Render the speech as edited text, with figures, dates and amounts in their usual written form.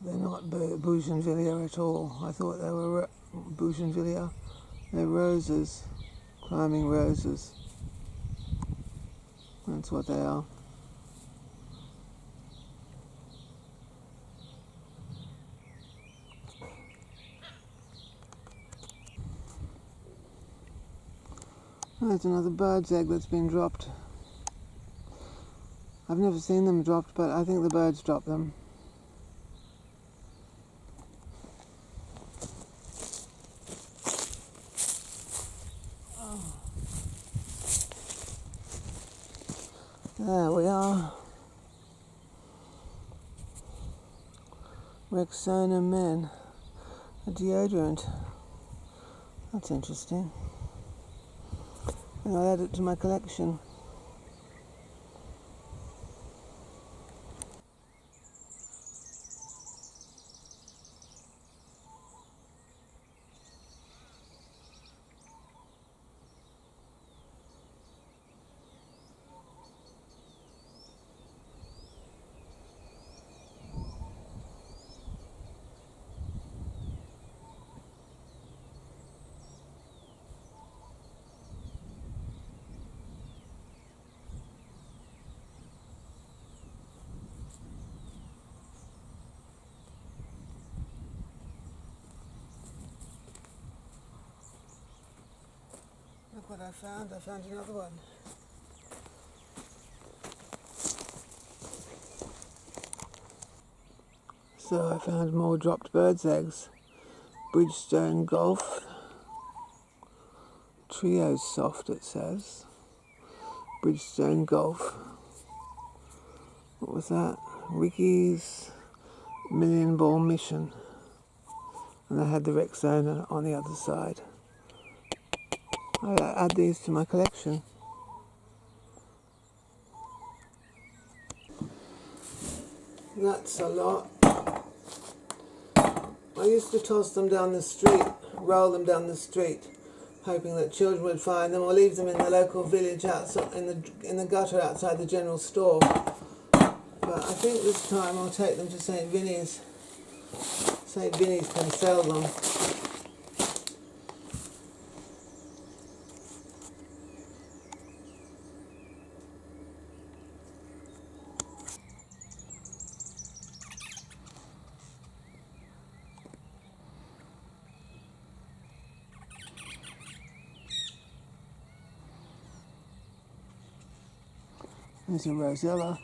They're not bougainvillea at all. I thought they were bougainvillea. They're roses, climbing roses. That's what they are. There's another bird's egg that's been dropped. I've never seen them dropped, but I think the birds drop them. There we are. Rexona Men, a deodorant. That's interesting. And I'll add it to my collection. Look what I found. I found another one. So I found more dropped birds' eggs. Bridgestone Golf. Trio Soft, it says. Bridgestone Golf. What was that? Ricky's Million Ball Mission. And I had the Rexona on the other side. I'll add these to my collection. That's a lot. I used to toss them down the street, roll them down the street, hoping that children would find them or leave them in the local village outside, in the gutter outside the general store. But I think this time I'll take them to St. Vinny's. St. Vinny's can sell them. There's a rosella.